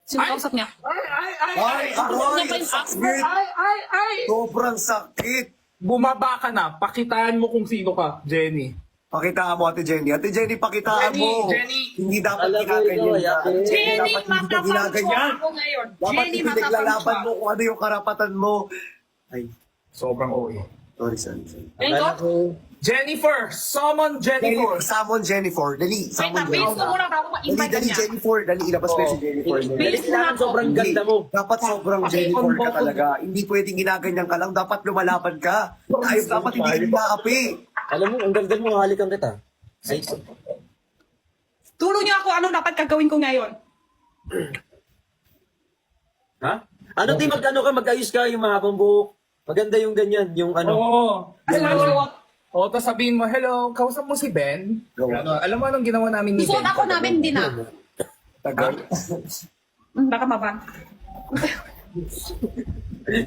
Sino kausap niya? Ay, aroy! Sakit! Sobrang sakit! Bumaba ka na. Pakitaan mo kung sino ka, Jenny. Pakitaan mo, Ate Jenny. Ate Jenny, pakitaan Jenny, mo. Jenny. Hindi dapat Alam ko ginaganyan ikaw, ka. Ate. Jenny, Dapat hindi ka matapang ginaganyan. ako ngayon. Dapat Jenny, hindi naglalaban matapang mo kung ano yung karapatan mo. Ay, Sobrang OA. sorry. Jenny, Akala ko, Jennifer! Summon Jennifer! Summon Jennifer. Dali, wait summon na, base ko Jennifer. muna bago ma-invite Dali, niya. Jennifer. Dali, ilabas mo si Jennifer. Base ko na ako. sobrang ganda mo. Dapat sobrang Jennifer ka talaga. Hindi pwedeng ginaganyan ka lang. Dapat lumalaban ka. Ay, dapat hindi inaapi. Alam mo, ang ganda mo, halikan kita. Ay, Turo niyo ako ano dapat gagawin ko ngayon. ha? Ano di mag-ano ka, mag-ayos ka, yung mahabang buhok. Maganda yung ganyan, yung ano. Oo. Ano, O, tapos sabihin mo, hello, kausap mo si Ben? Gawa. Ano, alam mo anong ginawa namin ni Suot Ben? ako namin din na. Tagal. Baka maban.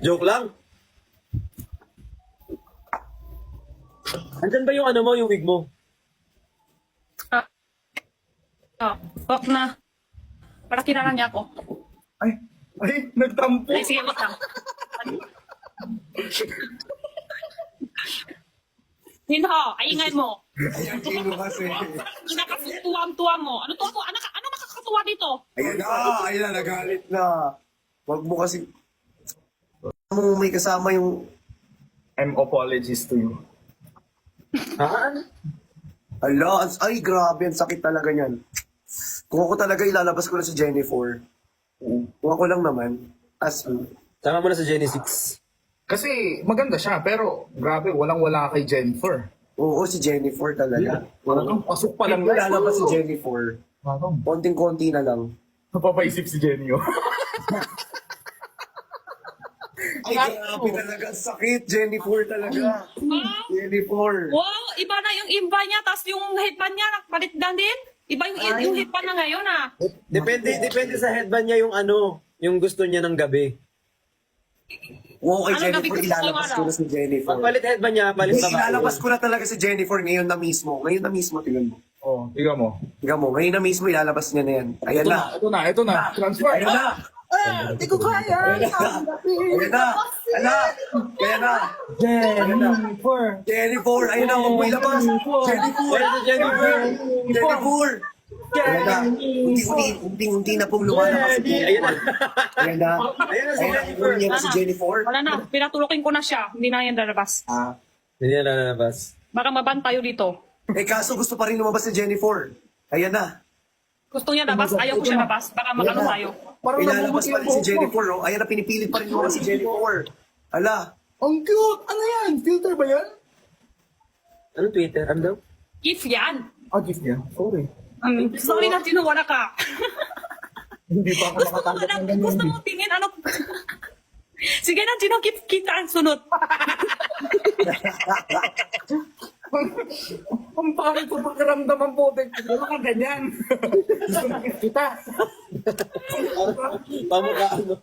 Joke lang. Andyan ba yung ano mo, yung wig mo? Oh, wag na. Para kilala niya ako. Ay, nagtampo. Ay, sige, wag lang. Hinho, ayingay mo. Sino kasi? Nakatuwang-tuwa mo. Ano to? Ano makakatuwa dito? Ayun na, nagalit na. Wag mo kasi... mo may kasama yung... I'm apologies to you. Ha? Ala, ay grabe, ang sakit talaga niyan. Kung ako talaga ilalabas ko na si Jennifer. Kung ako lang naman, as Sama mo na sa Genesis. Kasi maganda siya, pero grabe, walang-wala kay Jennifer. oo, si Jennifer talaga. Parang pasok pa lang Kung ilalabas si Jennifer, Parang konting-konti na lang. napapaisip si Jenny. Ay, grabe talaga, ang sakit, Jennifer talaga. Jennifer. Wow, iba na yung imba niya, tapos yung headband niya, nakapalit na din. Iba yung headband na ngayon ah. Depende sa headband niya yung ano, yung gusto niya ng gabi. Oo, kay Ano gabi Jennifer, gusto ilalabas mo, ko na si Jennifer. Pag palit headband niya, palit Hindi, sa ilalabas ko na talaga si Jennifer ngayon na mismo. Ngayon na mismo, tingnan mo. Oh, tingnan mo. Tingnan mo, ngayon na mismo ilalabas niya na yan. Ayan na. Ito na. Transfer. Ayan na. Hindi ko kaya. Ayan na. Ayan na. Jennifer. Jennifer, ayun na, huwag mo ilabas. Jennifer. Jennifer. Jennifer. Ayan na. Unti-unti na pong lumalabas si Jennifer. Ayan na. Ayun na si Ayan na, Jennifer. ibunin niya na si Jennifer. Wala na, pinatulokin ko na siya. Hindi na yan lalabas. Hindi niya lalabas. Baka maban tayo dito. Eh kaso gusto pa rin lumabas si Jennifer. Ayan na. Gusto niya labas, ayaw ko siya labas. Baka makano tayo. Parang Ilalabas namumuti pa ang rin si buhok mo. Jennifer. Oh. Ayan na, pinipilit pa rin lumabas si Jennifer. Ala. Ang cute. Ano yan? Filter ba yan? Ano Twitter? Ano daw? If yan. Gift niya. Sorry. Sorry na tinuwala ka. Hindi pa ako Gusto mo makatanggap na, ng ganyan. gusto mo tingin ano. Sige na, Gino, kita ang sunod. Ang pangit ko pakiramdam ang putik. Ano ka ganyan? Gusto na kita. Pamukhaan mo.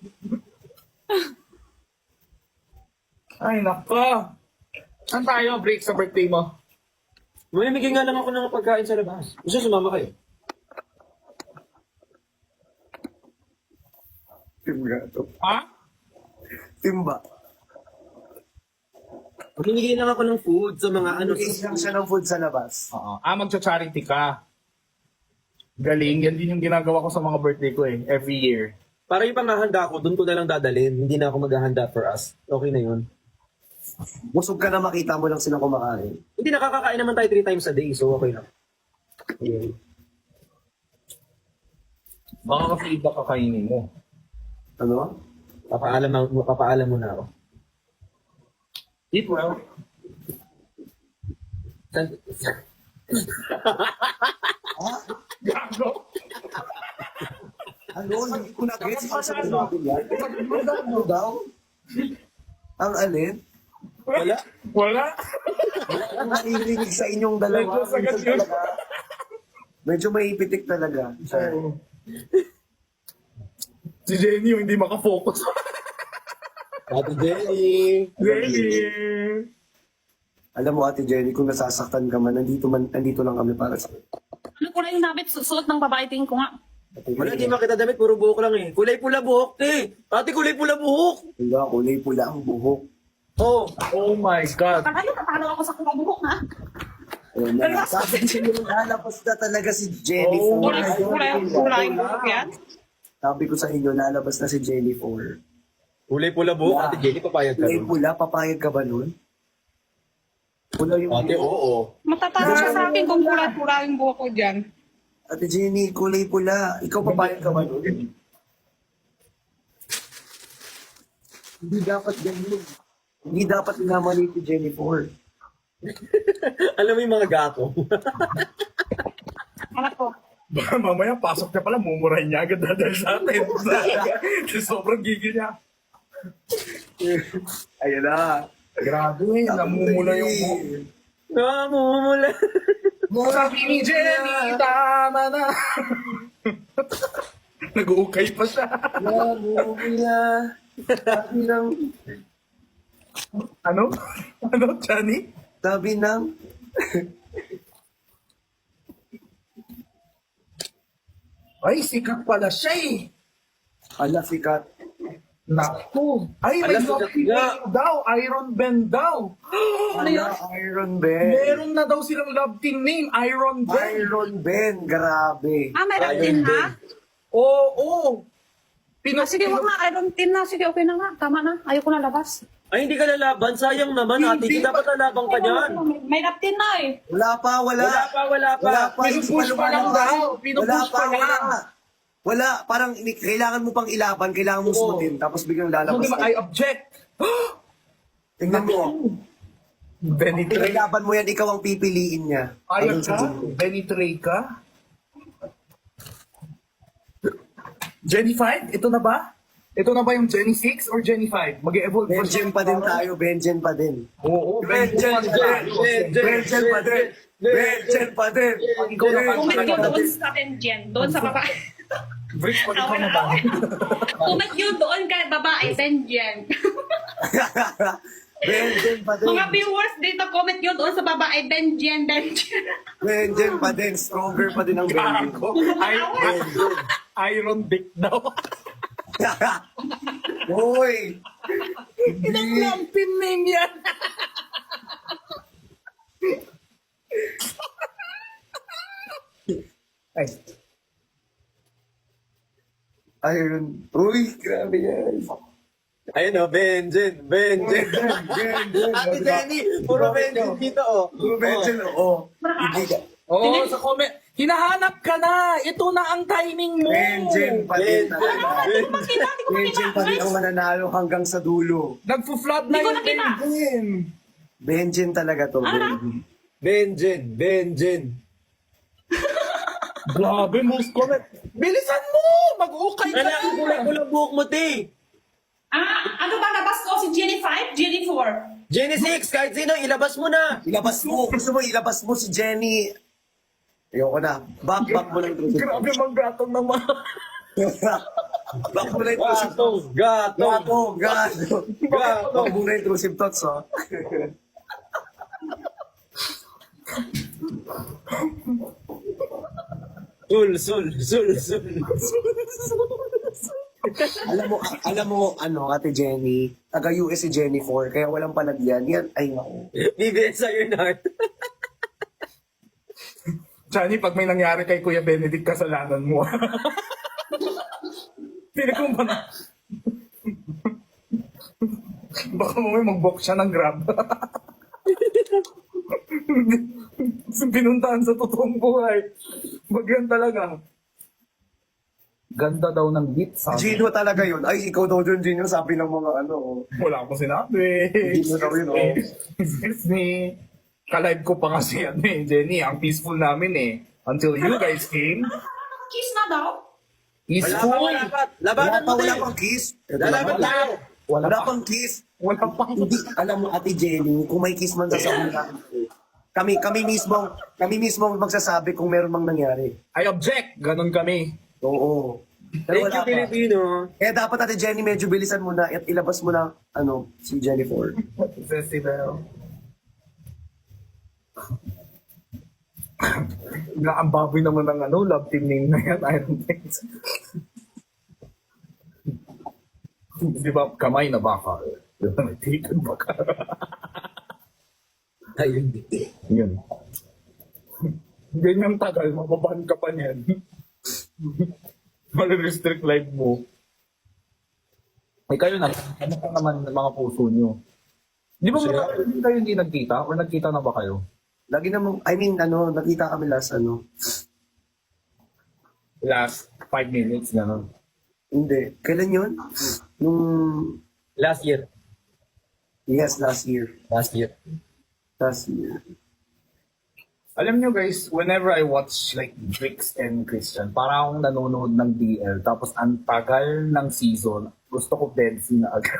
Ay, nako. Saan tayo? Break sa birthday mo? Mamimigay nga lang ako ng pagkain sa labas. Gusto sumama kayo? Timba to. Ha? Timba. Mamimigay lang ako ng food sa mga ano. Bigay lang siya ng food sa labas. Oo. Magcha-charity ka. Galing. Yan din yung ginagawa ko sa mga birthday ko eh. Every year. Para yung panghahanda ko, doon ko na lang dadalhin. Hindi na ako maghahanda for us. Okay na yun. Busog ka na makita mo lang silang kumakain. Hindi, nakakakain naman tayo 3 times a day. So, okay lang. Okay. Baka kasi iba kakainin mo. Ano? Papaalam mo na ako. Eat well. Gago. Ano? Hindi ko na-gets ang sabi natin yan. Ano daw? Ang alin? Wala? Wala. Ang naririnig sa inyong dalawa. Medyo sagad yun. Medyo maipitik talaga. Sir. Si Jenny yung hindi makafocus. Ate Jenny. Jenny. Alam mo, Ate Jenny, kung nasasaktan ka man, nandito lang kami para sa... Ano ko na yung nabit, susuot ng babae, tingin ko nga. Wala, di makita damit, puro buhok lang eh. Kulay pula buhok, eh. Ate, kulay pula buhok. Diba, kulay pula ang buhok. Oh, Oh my God. Kaya natalo ako sa kumabuhok na. Oh, sabi niyo, lalabas na talaga si Jennifer. Kulay buhok yan. Sabi ko sa inyo, lalabas na si Jennifer. kulay pula buhok. Ate Jenny, papayag ka Kulay nun. pula, papayag ka ba nun? Pula yung Ate, oo. Matatalo siya sa akin kung kulay-kulay yung buhok ko dyan. Ate Jenny, kulay pula. Ikaw papayag ka ba nun? Hindi dapat ganyan. Hindi dapat minamali si Jennifer. Alam mo yung mga gato. Anak ko. Baka mamaya pasok niya pala, mumurahin niya agad dahil sa atin. Sobrang gigil niya. Ayun na. Grabe, namumula yung buhok. Namumula. Sabi ni Jenny, tama na. Nag-uukay pa siya. Namumula. Sabi ng... Ano? Ano, Johnny? Sabi ng... Ay, sikat pala siya eh. Ala, sikat. Naku. Ay, may Ala, sikat Loki nga. Band daw. Iron Band daw. Ala, Iron Ben. Meron na daw silang love team name. Iron Band. Iron Ben, grabe. Ah, may Ayun din din. ha? Oo. Ah, sige, wag na. Iron tin na. Sige, okay na nga. Tama na. Ayoko na labas. Ay, hindi ka lalaban. Sayang naman, ate. Hindi. Dapat lalaban ka dyan. May laptin na eh. Wala pa, wala. Wala pa, wala pa. Wala pa. Pinupush pa lang daw. Wala Pinupush pa, pa wala. lang. Wala, parang kailangan mo pang ilaban, kailangan mo Oo. suotin, tapos biglang So, lalabas di ba, ka. I object. Tingnan mo, Benny Trey. kailaban mo yan, ikaw ang pipiliin niya. Ayaw Ayun ka? sa Jenny. Benny Trey ka? Jenny 5? Ito na ba? Ito na ba yung Jenny 6 or Jenny 5? Mag-evolve Benjen pa din tayo, Benjen pa din. Oo, Benjen pa din. Benjen pa din. Benjen pa din. Ikaw na Comment pa. yun doon sa atin, Jen. Doon sa babae. Brick pa ikaw na ba? Comment yun doon kay babae, then Jen. Benjen pa din. Mga viewers dito, comment yun doon sa babae, then Jen, then Jen. Benjen pa din. Stronger pa din ang Benjen. Gago. Iron Dick daw. Hoy! Inang lampin name yan. Ay, Ayun. Uy, grabe yan. Ayun o, Benjen. Benjen. Ate Jenny, puro Benjen dito, oh. Puro Benjen, oo. Hindi ka. oo, sa comment. Hinahanap ka na. Ito na ang timing mo. Benjen pa din. Benjen. Benjen pa din ang mananalo hanggang sa dulo. Nagpo-flood na Hindi ko yung nakita. Benjen. Benjen talaga to. Benjen. Benjen. Benjen. Grabe, most comment. Bilisan mo! Mag-ukay ka Alam, na. kulay-pula buhok mo, te. Ano ba labas ko? Si Jenny 5? Jenny 4? Jenny 6, kahit sino, ilabas mo na. Ilabas mo. Gusto mo ilabas mo si Jenny. Ayoko na. Back mo lang ito. Grabe, mag-gatong ng mga... Back mo na ito. Gatong, gatong. Gato. Back mo na intrusive thoughts, oh. Sul. Alam mo, ano, Ate Jenny, taga-US si Jenny 4, kaya walang palagyan. Yan, ay, naku. BBS sa'yo na. Johnny, pag may nangyari kay Kuya Benedict, kasalanan mo. Pili ko ba na? Baka mamaya mag-book siya ng Grab. Pinuntahan sa totoong buhay. Magyan talaga. Ganda daw ng beat sa Gino talaga yun. Ay, ikaw daw dun, Gino, sabi ng mga ano. oh. Wala akong sinabi. Gino daw yun, oh. Excuse me. Ka-live ko pa kasi ano eh, Jenny. Ang peaceful namin eh. Until you guys came. Kiss na daw? Peaceful. Wala pa. Labanan mo, te. Wala pang kiss. Lalaban tayo. Wala pang kiss. Wala pang... Hindi, alam mo, Ate Jenny, kung may kiss man sa namin, kami mismo ang magsasabi kung meron mang nangyari. I object. Ganon kami. Oo. Pero Thank wala you, pa. Pilipino. Kaya dapat, Ate Jenny, medyo bilisan mo na at ilabas mo na, ano, si Jennifer. Festival. Ang baboy naman ng love team name na yan, Iron Things. Di ba, kamay na baka. Di ba, nagtikan baka. Ayun. Yun. Ganyang tagal, mababahan ka pa niyan. Mali-restrict live mo. Ay kayo na, ano pa naman ng mga puso nyo? Di ba hindi kayo hindi nagkita? Or nagkita na ba kayo? Lagi namang, nakita kami last Last 5 minutes, gano'n. Hindi. Kailan yun? Nung, Last year. yes, last year. Last year. Last year. Alam nyo guys, whenever I watch like Drix and Christian, para akong nanonood ng DL, tapos ang tagal ng season, gusto ko Benzi na agad.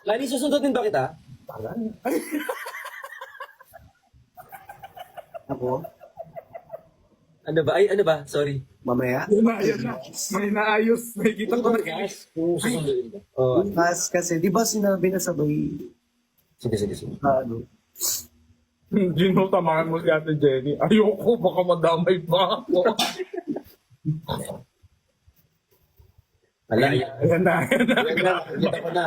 Lani, susundutin ba kita? Tagal. Ako? Ano ba? Ay, ano ba? Sorry. Mamaya? Ayun na. May naayos. May kita ko na guys. Kung susundutin ba? Oo. Kasi, di ba sinabi na sabay, Sige, sige, sige. Gino, tamahan mo si Ate Jenny. Ayoko, baka madamay pa ako. Ala, yan. Ayan na, ayan na. Yan na, kita ko na.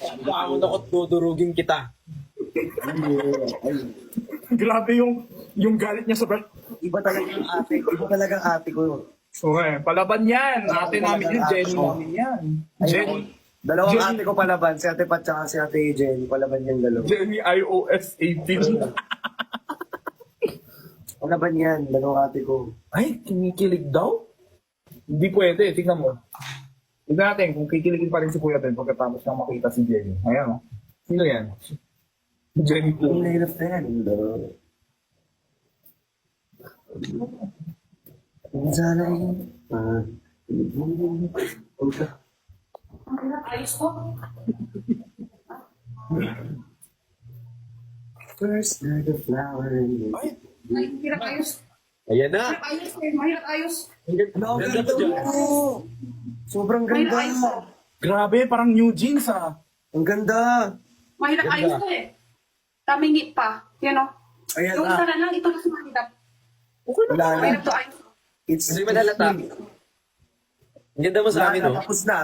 Ang bangon ako at dudurugin kita. Grabe yung galit niya sa brad. iba talagang ate ko. Okay, palaban yan. Ate namin yun, Jenny namin yan. Jenny. Dalawang Jenny. ate ko palaban, si Ate Pat tsaka si Ate Jen, palaban yung dalawa. Jenny iOS 18. Palaban yan, dalawang ate ko. Ay, kinikilig daw? Hindi pwede, tingnan mo. Tignan natin kung kikiligin pa rin si Kuya Ben pagkatapos nang makita si Jenny. Ayan o. Sino yan? Jenny po. Ang later fan, though. Sana Ayos ko. first night of flower. Ay, Mahirap ayos. Ayan na. Mahirap ayos. Mahirap ayos. Ganda to dyan. Sobrang Mahirap ganda. ayos. grabe, parang new jeans ah. Ang ganda. Mahirap ayos ko eh. Tamingit pa. Yan o. Ayan Yung isa na. na lang, ito na si mahirap. Okay na. Wala na. Mahirap to ayos. It's, Hindi madalata. Ang ganda mo sa amin, oh. Tapos na.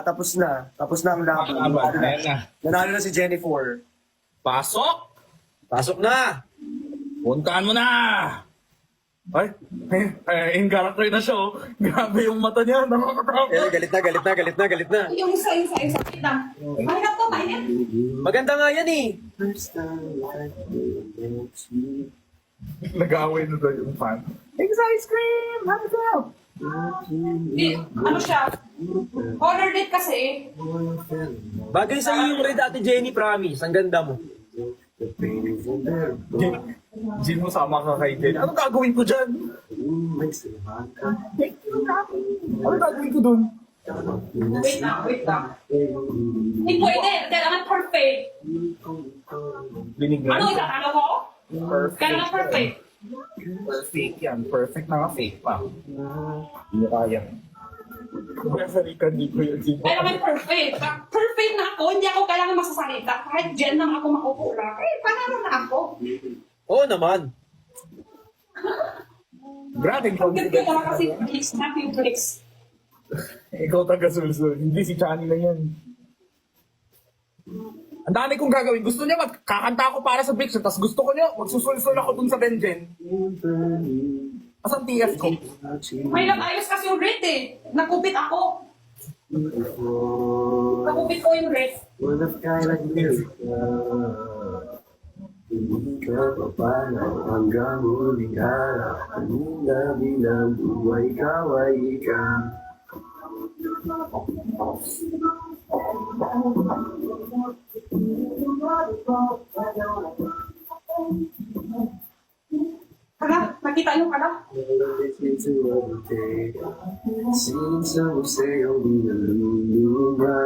Tapos na ang laban. Ayan na. Nanalo na si Jennifer. Pasok! Pasok na! Puntaan mo na! Ay, in character na siya oh. Grabe yung mata niya, nakakatakot. Galit na. Yung isa. Wait lang. Mahirap to, mahirap. Maganda nga yan eh. First time I met you. Nag-aaway na daw yung fan. Thanks ice cream! Happy daw! Di, ano siya? Order date kasi. Bagay sa'yo yung red Ate Jenny, promise. Ang ganda mo. Jin mo sama ka kay Jen. Anong gagawin ko dyan? Ano gagawin ko dun? Wait lang. Hindi pwede. Kailangan perfect. Binigyan. Ano itatalo ko? Perfect. Kailangan perfect. Perfect yan. Perfect na nga fake pa. Hindi kaya. Referee ka dito yun. Kailangan perfect. Perfect na ako. Hindi ako kailangan masasalita. Kahit dyan lang ako makupula. Panalo na ako. Oo naman. Grabe, Hindi ko lang kasi flex na yung flex. ikaw taga-sulsul. Hindi si Chani na yan. Ang dami kong gagawin. Gusto niya magkakanta ako para sa Big Show. Tapos gusto ko niya, magsusulsul ako dun sa Benjen. Asan TF ko? May ayos kasi yung rate eh. Nakupit ako. Nakupit ko yung rate. One of kind like you. Hindi ka papalaw hanggang huling araw. Kanina bilang buhay ka, ay ka. Hala, nakita yung hala. Since I was sa'yo, nalulunga.